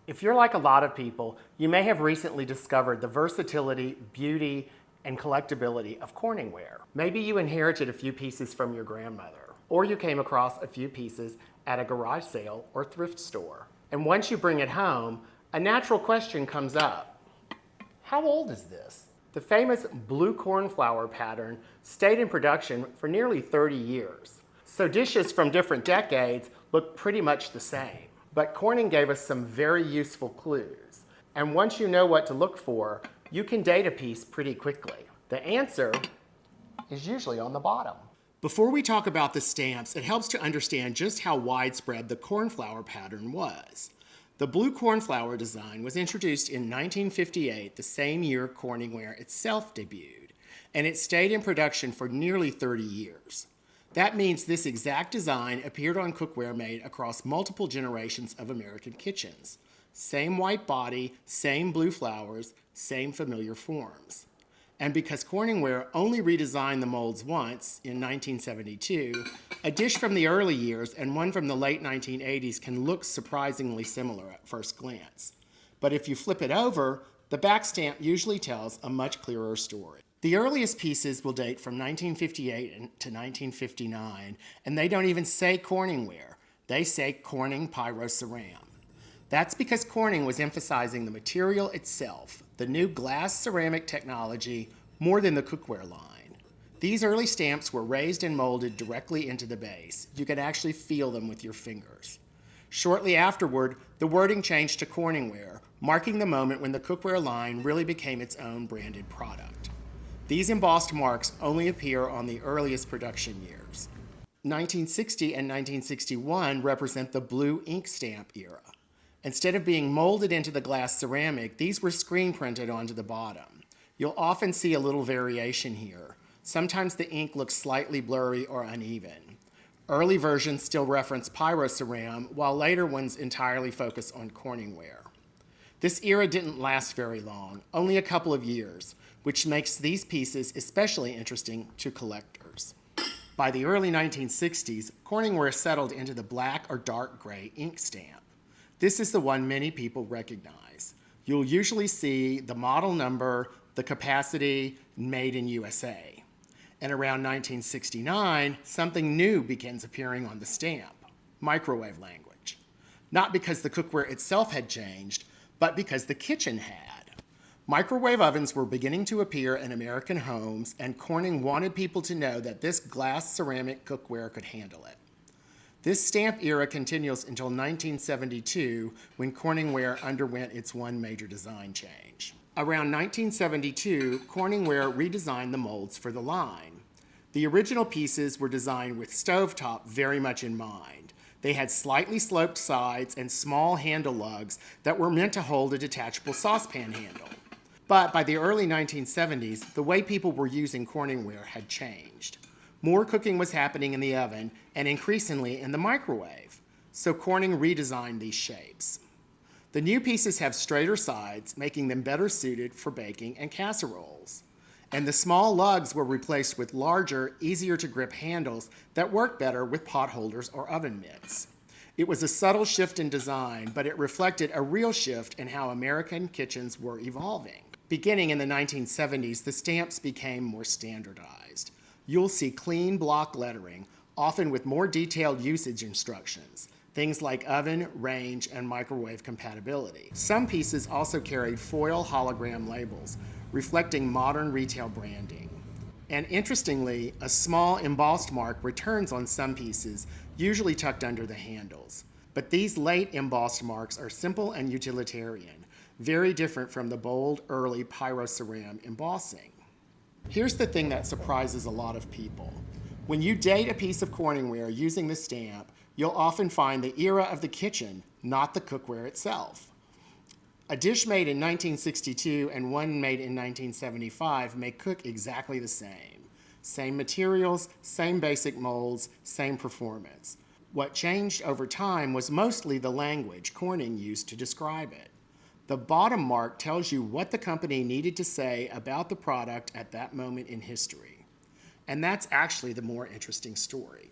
If you're like a lot of people, you may have recently discovered the versatility, beauty, and collectability of Corningware. Maybe you inherited a few pieces from your grandmother, or you came across a few pieces at a garage sale or thrift store. And once you bring it home, a natural question comes up. How old is this? The famous Blue Cornflower pattern stayed in production for nearly 30 years. So dishes from different decades look pretty much the same. But Corning gave us some very useful clues. And once you know what to look for, you can date a piece pretty quickly. The answer is usually on the bottom. Before we talk about the stamps, it helps to understand just how widespread the cornflower pattern was. The Blue Cornflower design was introduced in 1958, the same year Corningware itself debuted, and it stayed in production for nearly 30 years. That means this exact design appeared on cookware made across multiple generations of American kitchens. Same white body, same blue flowers, same familiar forms. And because Corningware only redesigned the molds once, in 1972, a dish from the early years and one from the late 1980s can look surprisingly similar at first glance. But if you flip it over, the backstamp usually tells a much clearer story. The earliest pieces will date from 1958 to 1959, and they don't even say Corningware. They say Corning Pyroceram. That's because Corning was emphasizing the material itself, the new glass ceramic technology, more than the cookware line. These early stamps were raised and molded directly into the base. You could actually feel them with your fingers. Shortly afterward, the wording changed to Corningware, marking the moment when the cookware line really became its own branded product. These embossed marks only appear on the earliest production years. 1960 and 1961 represent the blue ink stamp era. Instead of being molded into the glass ceramic, these were screen printed onto the bottom. You'll often see a little variation here. Sometimes the ink looks slightly blurry or uneven. Early versions still reference Pyroceram, while later ones entirely focus on Corningware. This era didn't last very long, only a couple of years, which makes these pieces especially interesting to collectors. By the early 1960s, Corningware settled into the black or dark gray ink stamp. This is the one many people recognize. You'll usually see the model number, the capacity, made in USA. And around 1969, something new begins appearing on the stamp, microwave language. Not because the cookware itself had changed, but because the kitchen had. Microwave ovens were beginning to appear in American homes, and Corning wanted people to know that this glass ceramic cookware could handle it. This stamp era continues until 1972, when Corningware underwent its one major design change. Around 1972, Corningware redesigned the molds for the line. The original pieces were designed with stovetop very much in mind. They had slightly sloped sides and small handle lugs that were meant to hold a detachable saucepan handle. But by the early 1970s, the way people were using Corningware had changed. More cooking was happening in the oven and increasingly in the microwave, so Corning redesigned these shapes. The new pieces have straighter sides, making them better suited for baking and casseroles. And the small lugs were replaced with larger, easier to grip handles that work better with pot holders or oven mitts. It was a subtle shift in design, but it reflected a real shift in how American kitchens were evolving. Beginning in the 1970s, the stamps became more standardized. You'll see clean block lettering, often with more detailed usage instructions, things like oven, range, and microwave compatibility. Some pieces also carried foil hologram labels, reflecting modern retail branding. And interestingly, a small embossed mark returns on some pieces, usually tucked under the handles. But these late embossed marks are simple and utilitarian, very different from the bold, early Pyroceram embossing. Here's the thing that surprises a lot of people. When you date a piece of Corningware using the stamp, you'll often find the era of the kitchen, not the cookware itself. A dish made in 1962 and one made in 1975 may cook exactly the same. Same materials, same basic molds, same performance. What changed over time was mostly the language Corning used to describe it. The bottom mark tells you what the company needed to say about the product at that moment in history. And that's actually the more interesting story.